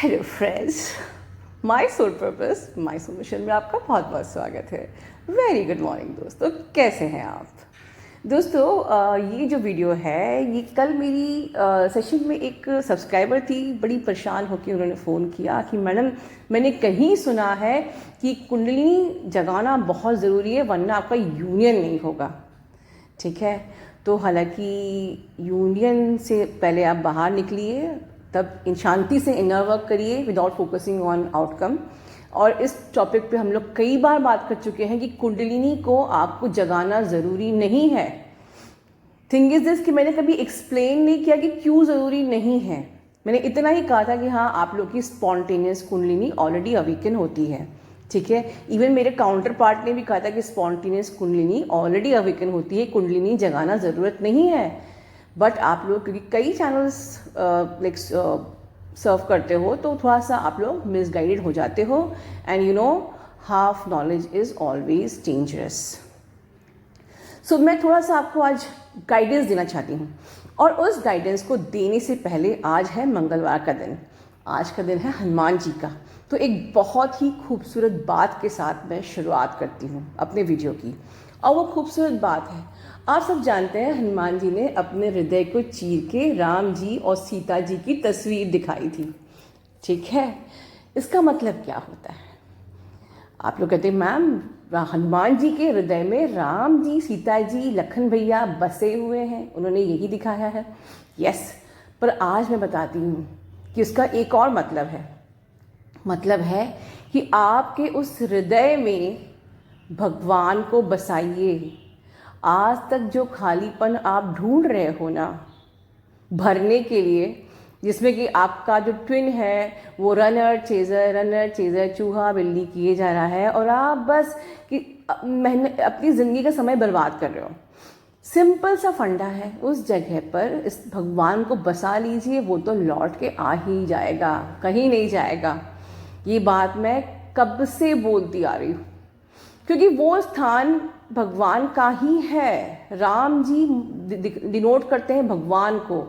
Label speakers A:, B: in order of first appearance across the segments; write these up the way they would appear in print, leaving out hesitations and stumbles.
A: Hello friends, my soul purpose my soul mission में आपका बहुत बहुत स्वागत है। वेरी गुड मॉर्निंग दोस्तों, कैसे हैं आप दोस्तों? ये जो वीडियो है ये कल मेरी सेशन में एक सब्सक्राइबर थी, बड़ी परेशान होकर उन्होंने फ़ोन किया कि मैडम मैंने कहीं सुना है कि कुंडलिनी जगाना बहुत ज़रूरी है वरना आपका यूनियन नहीं होगा। ठीक है, तो हालांकि यूनियन से पहले आप बाहर निकलिए, तब शांति से इनर वर्क करिए विदाउट फोकसिंग ऑन आउटकम। और इस टॉपिक पे हम लोग कई बार बात कर चुके हैं कि कुंडलिनी को आपको जगाना ज़रूरी नहीं है। थिंग इज दिस कि मैंने कभी एक्सप्लेन नहीं किया कि क्यों ज़रूरी नहीं है। मैंने इतना ही कहा था कि हाँ, आप लोग की स्पॉन्टेनियस कुंडलिनी ऑलरेडी अवेकन होती है। ठीक है, इवन मेरे काउंटर पार्ट ने भी कहा था कि स्पॉन्टेनियस कुंडलिनी ऑलरेडी अवेकन होती है, कुंडलिनी जगाना ज़रूरत नहीं है। बट आप लोग क्योंकि कई चैनल्स लाइक सर्व करते हो तो थोड़ा सा आप लोग मिसगाइडेड हो जाते हो। And you know, half knowledge is always dangerous. So मैं थोड़ा सा आपको आज गाइडेंस देना चाहती हूँ, और उस गाइडेंस को देने से पहले आज है मंगलवार का दिन। आज का दिन है हनुमान जी का। तो एक बहुत ही खूबसूरत बात के साथ मैं शुरुआत करती हूँ अपने वीडियो की, और वो खूबसूरत बात है, आप सब जानते हैं हनुमान जी ने अपने हृदय को चीर के राम जी और सीता जी की तस्वीर दिखाई थी। ठीक है, इसका मतलब क्या होता है? आप लोग कहते हैं मैम हनुमान जी के हृदय में राम जी, सीता जी, लखन भैया बसे हुए हैं, उन्होंने यही दिखाया है। यस, पर आज मैं बताती हूँ कि उसका एक और मतलब है। मतलब है कि आपके उस हृदय में भगवान को बसाइए। आज तक जो खालीपन आप ढूंढ रहे हो ना भरने के लिए, जिसमें कि आपका जो ट्विन है वो रनर चेज़र चूहा बिल्ली किए जा रहा है, और आप बस कि मेहनत अपनी ज़िंदगी का समय बर्बाद कर रहे हो। सिंपल सा फंडा है, उस जगह पर इस भगवान को बसा लीजिए, वो तो लौट के आ ही जाएगा, कहीं नहीं जाएगा। ये बात मैं कब से बोलती आ रही हूँ, क्योंकि वो स्थान भगवान का ही है। राम जी डिनोट करते हैं भगवान को।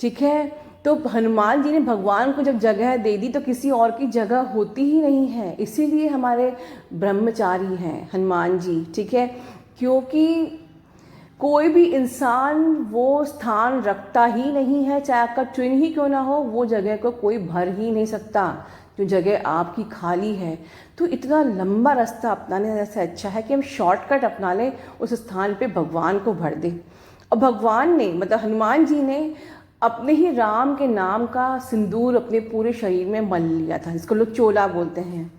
A: ठीक है, तो हनुमान जी ने भगवान को जब जगह दे दी तो किसी और की जगह होती ही नहीं है। इसीलिए हमारे ब्रह्मचारी हैं हनुमान जी। ठीक है, क्योंकि कोई भी इंसान वो स्थान रखता ही नहीं है, चाहे आपका ट्विन ही क्यों ना हो, वो जगह को कोई भर ही नहीं सकता जो जगह आपकी खाली है। तो इतना लंबा रास्ता अपनाने से अच्छा है कि हम शॉर्टकट अपना लें, उस स्थान पे भगवान को भर दें। और भगवान ने, मतलब हनुमान जी ने अपने ही राम के नाम का सिंदूर अपने पूरे शरीर में मल लिया था, जिसको लोग चोला बोलते हैं।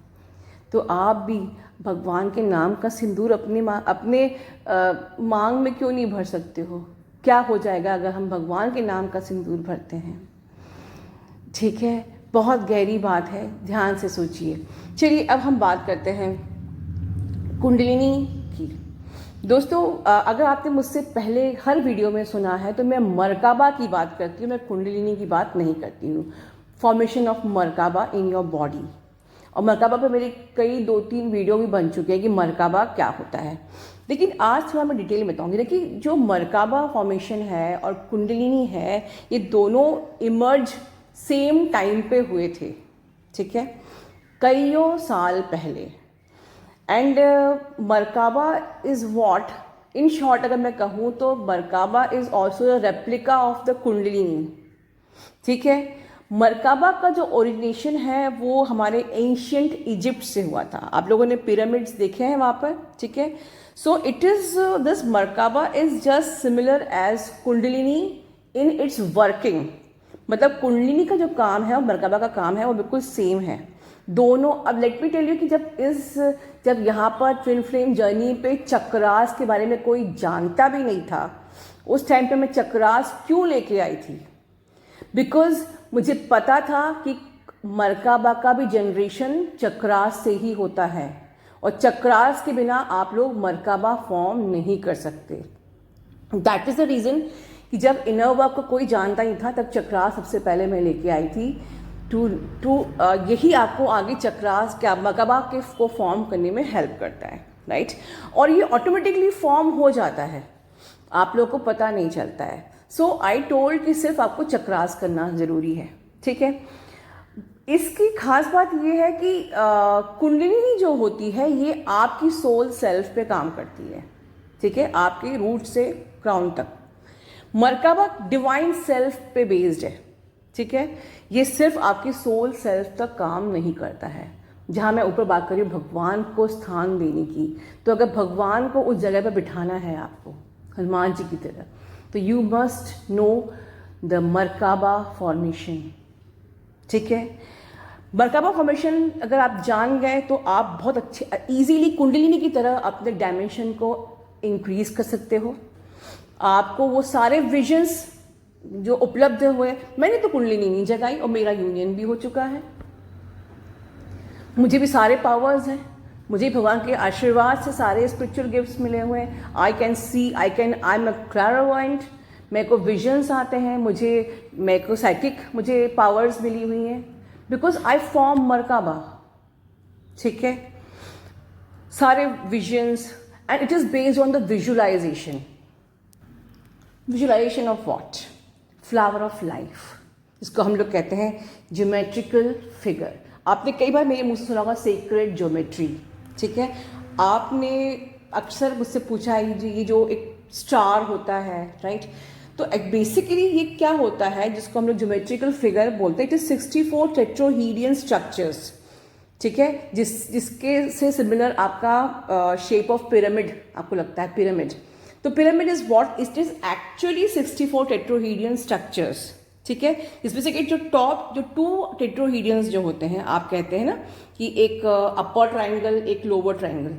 A: तो आप भी भगवान के नाम का सिंदूर अपने मांग में क्यों नहीं भर सकते हो? क्या हो जाएगा अगर हम भगवान के नाम का सिंदूर भरते हैं? ठीक है, बहुत गहरी बात है, ध्यान से सोचिए। चलिए अब हम बात करते हैं कुंडलिनी की। दोस्तों, अगर आपने मुझसे पहले हर वीडियो में सुना है तो मैं मरकाबा की बात करती हूँ, मैं कुंडलिनी की बात नहीं करती हूँ। Formation of Merkaba in your body. और मरकाबा पर मेरे कई 2-3 वीडियो भी बन चुके हैं कि मरकाबा क्या होता है। लेकिन आज थोड़ा मैं डिटेल में बताऊंगी। देखिए, जो मरकाबा फॉर्मेशन है और कुंडलिनी है, ये दोनों इमर्ज सेम टाइम पे हुए थे। ठीक है, कईयों साल पहले। And Merkaba is what, in short अगर मैं कहूँ तो Merkaba is also replica of the kundalini. ठीक है, मरकाबा का जो ओरिजिनेशन है वो हमारे एंशियंट इजिप्ट से हुआ था। आप लोगों ने पिरामिड्स देखे हैं वहाँ पर। ठीक है, so it is this Merkaba is just similar as kundalini in its working. मतलब कुंडलिनी का जो काम है और मरकाबा का काम है वो बिल्कुल सेम है दोनों। अब लेट मी टेल यू कि जब यहाँ पर ट्विन फ्लेम जर्नी पे चक्रास के बारे में कोई जानता भी नहीं था, उस टाइम पे मैं चक्रास क्यों लेके आई थी? बिकॉज मुझे पता था कि मरकाबा का भी जनरेशन चक्रास से ही होता है, और चक्रास के बिना आप लोग मरकाबा फॉर्म नहीं कर सकते। दैट इज़ द रीज़न कि जब इनर वर्क को कोई जानता नहीं था, तब चक्रास सबसे पहले मैं लेके आई थी टू यही आपको आगे चक्रास क्या मरकाबा के को फॉर्म करने में हेल्प करता है, राइट? और ये ऑटोमेटिकली फॉर्म हो जाता है, आप लोग को पता नहीं चलता है। सो आई टोल्ड कि सिर्फ आपको चक्रास करना ज़रूरी है। ठीक है, इसकी खास बात ये है कि कुंडलिनी जो होती है ये आपकी सोल सेल्फ पे काम करती है, ठीक है, आपके रूट से क्राउन तक। मरकाबा डिवाइन सेल्फ पे बेस्ड है, ठीक है, ये सिर्फ आपकी सोल सेल्फ तक काम नहीं करता है। जहाँ मैं ऊपर बात कर रही हूँ भगवान को स्थान देने की, तो अगर भगवान को उस जगह पर बिठाना है आपको हनुमान जी की तरह, तो you must know the Merkaba formation, ठीक है। मरकाबा फॉर्मेशन अगर आप जान गए तो आप बहुत अच्छे इजीली कुंडलिनी की तरह अपने डायमेंशन को इंक्रीज कर सकते हो। आपको वो सारे विजन्स जो उपलब्ध हुए, मैंने तो कुंडलिनी नहीं जगाई और मेरा यूनियन भी हो चुका है, मुझे भी सारे पावर्स हैं, मुझे भगवान के आशीर्वाद से सारे स्पिरिचुअल गिफ्ट्स मिले हुए हैं। I can see, I am a क्लैरवॉयंट, मेरे को विजन्स आते हैं, मेरे को साइकिक मुझे पावर्स मिली हुई हैं, बिकॉज आई फॉर्म मरकाबा, ठीक है। सारे visions and it is based on the visualisation. Visualisation of what? Flower of life, जिसको हम लोग कहते हैं ज्योमेट्रिकल फिगर। आपने कई बार मेरे मुंह से सुना होगा सेक्रेड ज्योमेट्री, ठीक है। आपने अक्सर मुझसे पूछा है ये जो एक स्टार होता है, राइट, तो बेसिकली ये क्या होता है जिसको हम लोग ज्योमेट्रिकल फिगर बोलते हैं? इट इज 64 टेट्राहेड्रन स्ट्रक्चर्स, ठीक है, जिसके से सिमिलर आपका शेप ऑफ पिरामिड आपको लगता है, पिरामिड। तो pyramid is what? It is actually 64 tetrahedron structures, ठीक है। इसमें से जो टॉप जो 2 टेट्राहेड्रन्स जो होते हैं, आप कहते हैं ना कि एक अपर ट्राइंगल एक लोअर ट्राइंगल,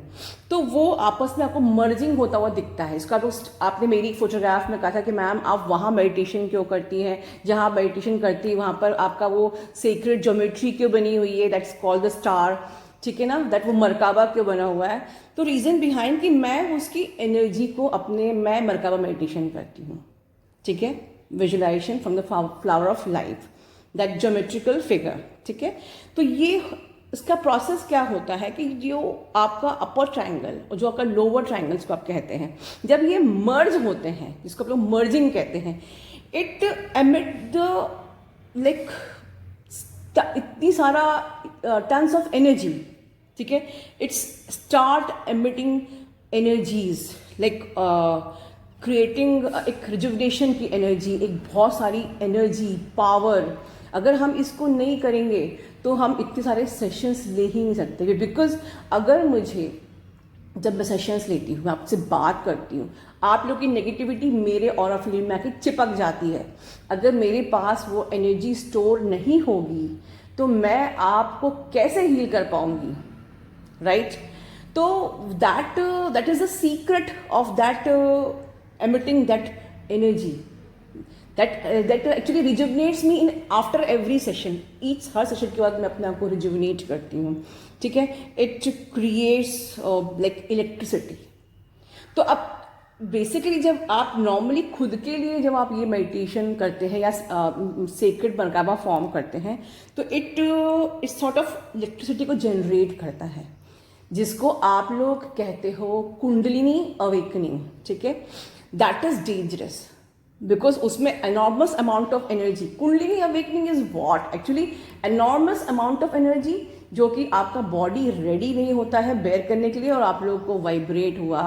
A: तो वो आपस में आपको मर्जिंग होता हुआ दिखता है। इसका तो आपने मेरी फोटोग्राफ में कहा था कि मैम आप वहाँ मेडिटेशन क्यों करती हैं, जहाँ मेडिटेशन करती है वहाँ पर आपका वो सीक्रेट ज्योमेट्री क्यों बनी हुई है, दैट्स कॉल्ड द स्टार, ठीक है ना, दैट वो मरकाबा क्यों बना हुआ है? तो रीज़न बिहाइंड कि मैं उसकी एनर्जी को मैं मरकाबा मेडिटेशन करती हूँ, ठीक है, visualisation from the flower of life, that geometrical figure, ठीक है। तो ये इसका प्रोसेस क्या होता है कि जो आपका अपर ट्रायंगल और जो आपका लोअर ट्रायंगल जिसको आप कहते हैं, जब ये मर्ज होते हैं, जिसको आप लोग मर्जिंग कहते हैं, इट एमिट द लाइक इतनी सारा टन्स ऑफ एनर्जी, ठीक है, it's start emitting energies like creating एक रिजुविनेशन की एनर्जी, एक बहुत सारी एनर्जी पावर। अगर हम इसको नहीं करेंगे तो हम इतने सारे सेशंस ले ही नहीं सकते, बिकॉज अगर मुझे जब मैं सेशंस लेती हूँ, मैं आपसे बात करती हूँ, आप लोग की नेगेटिविटी मेरे ऑरा फील्ड में आके चिपक जाती है। अगर मेरे पास वो एनर्जी स्टोर नहीं होगी तो मैं आपको कैसे हील कर पाऊंगी, राइट? तो that is the secret of that emitting that energy that actually rejuvenates me in after every session. Her session के बाद मैं अपने आप को रिजुविनेट करती हूँ, ठीक है। It creates like electricity. तो अब बेसिकली जब आप नॉर्मली खुद के लिए जब आप ये मेडिटेशन करते हैं या सेक्रेड मरकाबा फॉर्म करते हैं, तो इट सॉर्ट ऑफ इलेक्ट्रिसिटी को जनरेट करता है, जिसको आप लोग कहते हो कुंडलिनी अवेकनिंग, ठीक है। दैट इज डेंजरस बिकॉज उसमें enormous amount of energy, kundalini awakening is what actually enormous amount of energy जो कि आपका बॉडी रेडी नहीं होता है बेयर करने के लिए, और आप लोगों को वाइब्रेट हुआ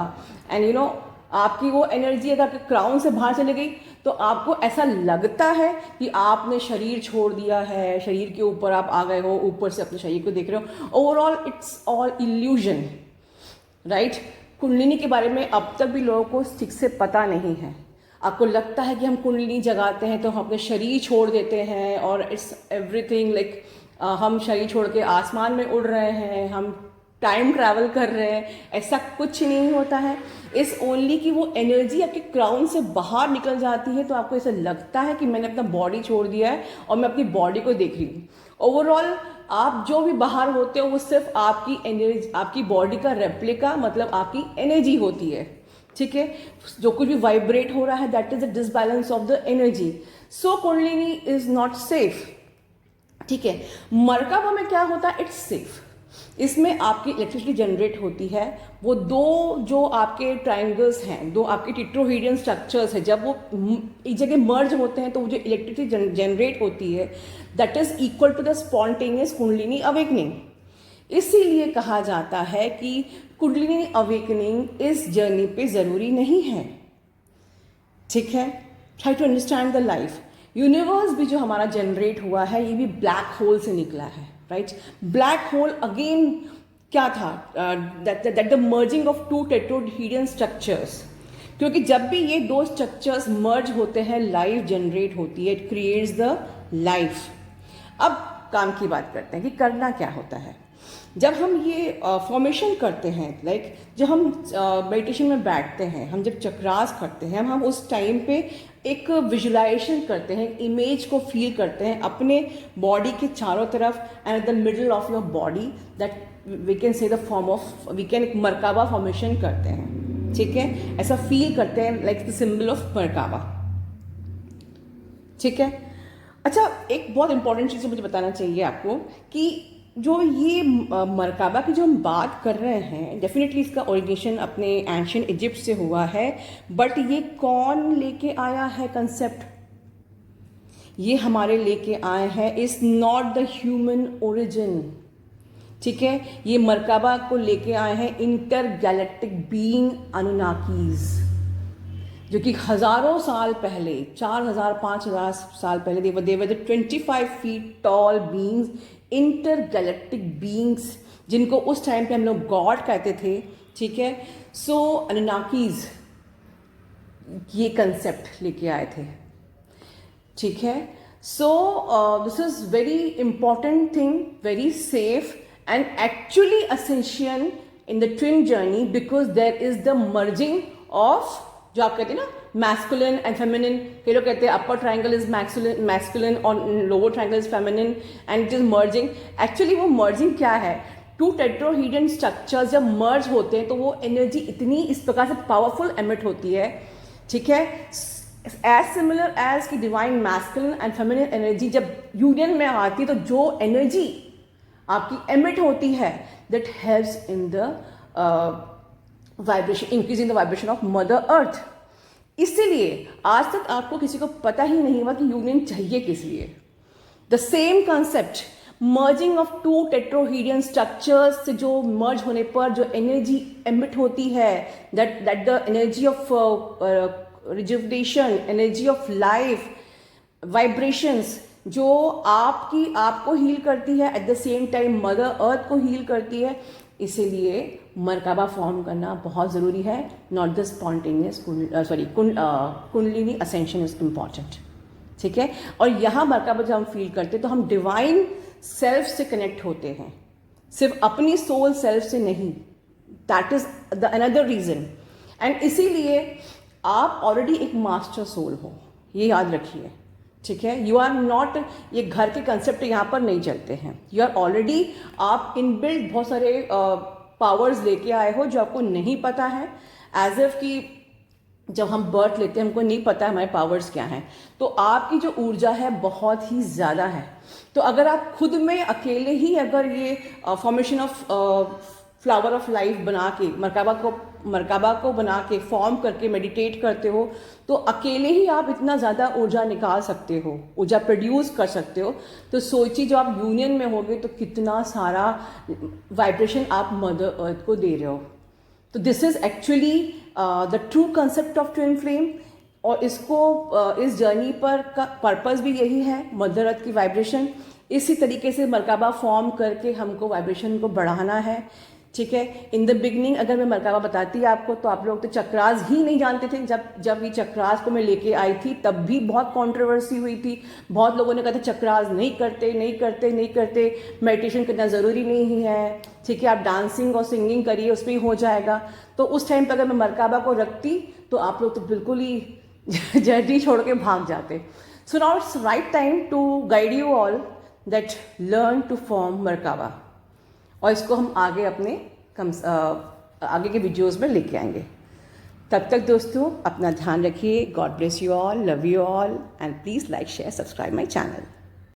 A: एंड यू नो आपकी वो एनर्जी अगर आपके क्राउन से बाहर चली गई तो आपको ऐसा लगता है कि आपने शरीर छोड़ दिया है, शरीर के ऊपर आप आ गए हो, ऊपर से अपने शरीर को देख रहे हो। Overall it's all illusion, right. Kundalini के बारे में अब तक भी लोगों को ठीक से पता नहीं है। आपको लगता है कि हम कुंडलिनी जगाते हैं तो हम अपने शरीर छोड़ देते हैं और इट्स एवरीथिंग लाइक हम शरीर छोड़ के आसमान में उड़ रहे हैं, हम टाइम ट्रैवल कर रहे हैं। ऐसा कुछ नहीं होता है। इस ओनली कि वो एनर्जी आपके क्राउन से बाहर निकल जाती है तो आपको ऐसा लगता है कि मैंने अपना बॉडी छोड़ दिया है और मैं अपनी बॉडी को देख रही हूँ। ओवरऑल आप जो भी बाहर होते हो वो सिर्फ आपकी एनर्जी, आपकी बॉडी का रेप्लिका, मतलब आपकी एनर्जी होती है, ठीक है। जो कुछ भी वाइब्रेट हो रहा है that is the disbalance of the energy. So kundalini is not safe, ठीक है। मरकाबा में क्या होता है? It's safe. इसमें आपकी इलेक्ट्रिसिटी जनरेट होती है। वो दो जो आपके ट्राइंगल्स हैं, दो आपके टेट्राहेड्रल स्ट्रक्चर्स हैं, जब वो एक जगह मर्ज होते हैं तो वो जो इलेक्ट्रिसिटी जनरेट होती है that is equal to the spontaneous kundalini awakening. इसीलिए कहा जाता है कि कुंडलिनी अवेकनिंग इस जर्नी पे ज़रूरी नहीं है। ठीक है, try to understand the life. Universe भी जो हमारा जनरेट हुआ है ये भी ब्लैक होल से निकला है, राइट। ब्लैक होल अगेन क्या था, that the merging of two tetrahedral structures, क्योंकि जब भी ये दो स्ट्रक्चर्स मर्ज होते हैं लाइफ जनरेट होती है, इट क्रिएट्स द लाइफ। अब काम की बात करते हैं कि करना क्या होता है जब हम ये फॉर्मेशन करते हैं। लाइक जब हम मेडिटेशन में बैठते हैं, हम जब चक्रास करते हैं, हम उस टाइम पे एक विजुलाइजेशन करते हैं, इमेज को फील करते हैं अपने बॉडी के चारों तरफ and at the middle of your body, that we can say the form of, we can एक मरकाबा फॉर्मेशन करते हैं। ठीक है, ऐसा फील करते हैं लाइक द सिंबल ऑफ मरकाबा। ठीक है, अच्छा एक बहुत इंपॉर्टेंट चीज़ मुझे बताना चाहिए आपको कि जो ये मरकाबा की जो हम बात कर रहे हैं, डेफिनेटली इसका ओरिजिनेशन अपने एंशिएंट इजिप्ट से हुआ है, बट ये कौन लेके आया है कंसेप्ट, ये हमारे लेके आए हैं, is not the human origin. ठीक है, ये मरकाबा को लेके आए हैं इंटर गैलेक्टिक बीइंग अनुनाकीज, जो कि हजारों साल पहले, 4000 5000 साल पहले, they were the 25 feet tall beings, inter galactic beings, जिनको उस टाइम पे हम लोग गॉड कहते थे। ठीक है, सो अनुनाकीज ये कंसेप्ट लेके आए थे। ठीक है, so this is very important thing, very safe and actually essential in the twin journey, because there is the merging of, जो आप कहते हैं ना मैस्कुलिन एंड फेमिनिन, कई लोग कहते हैं अपर ट्राइंगल इज मैस्कुलिन और lower triangle is feminine and it is merging. Actually वो मर्जिंग क्या है, टू टेट्राहेड्रल स्ट्रक्चर्स जब मर्ज होते हैं तो वो एनर्जी इतनी इस प्रकार से पावरफुल एमिट होती है। ठीक है, एज सिमिलर एज की divine masculine and feminine energy जब यूनियन में आती है तो जो एनर्जी आपकी एमिट होती है that helps in the vibration, increasing the vibration of mother earth. इसीलिए आज तक आपको किसी को पता ही नहीं हुआ कि यूनियन चाहिए किस लिए। The same concept, merging of two tetrahedral structures से जो मर्ज होने पर जो एनर्जी एमिट होती है, that the energy of rejuvenation, energy of life, vibrations जो आपको हील करती है, at the same time mother earth को हील करती है। इसीलिए मरकाबा फॉर्म करना बहुत ज़रूरी है, not the spontaneous kundalini ascension is important. ठीक है, और यहाँ मरकाबा जब हम फील करते हैं तो हम डिवाइन सेल्फ से कनेक्ट होते हैं, सिर्फ अपनी सोल सेल्फ से नहीं। That is the another reason. And इसीलिए आप ऑलरेडी एक मास्टर सोल हो, ये याद रखिए। ठीक है, यू आर नॉट, ये घर के कंसेप्ट यहाँ पर नहीं चलते हैं, यू आर ऑलरेडी, आप इनबिल्ट बहुत सारे पावर्स लेके आए हो जो आपको नहीं पता है। एज इफ कि जब हम बर्थ लेते हैं हमको नहीं पता है हमारे पावर्स क्या हैं, तो आपकी जो ऊर्जा है बहुत ही ज़्यादा है। तो अगर आप खुद में अकेले ही अगर ये formation of flower of life बना के, मरकाबा को बना के फॉर्म करके मेडिटेट करते हो, तो अकेले ही आप इतना ज़्यादा ऊर्जा निकाल सकते हो, ऊर्जा प्रोड्यूस कर सकते हो। तो सोचिए जब आप यूनियन में होगे तो कितना सारा वाइब्रेशन आप मदर अर्थ को दे रहे हो। तो this is actually the true concept of twin flame. और इसको इस जर्नी पर का पर्पस भी यही है, मदर अर्थ की वाइब्रेशन। इसी तरीके से मरकाबा फॉर्म करके हमको वाइब्रेशन को बढ़ाना है। ठीक है, इन द बिगनिंग अगर मैं मरकाबा बताती आपको तो आप लोग तो चक्रास ही नहीं जानते थे। जब ये चक्रास को मैं लेके आई थी तब भी बहुत कंट्रोवर्सी हुई थी, बहुत लोगों ने कहा था चक्रास नहीं करते, मेडिटेशन करना ज़रूरी नहीं है। ठीक है, आप डांसिंग और सिंगिंग करिए, उस पर ही हो जाएगा। तो उस टाइम पर अगर मैं मरकाबा को रखती तो आप लोग तो बिल्कुल ही जर्नी छोड़ के भाग जाते। So now it's right time to guide you all that learn to form Merkaba, और इसको हम आगे अपने आगे के वीडियोस में लेके आएंगे। तब तक दोस्तों अपना ध्यान रखिए। God bless you all, love you all, and please like share subscribe my channel.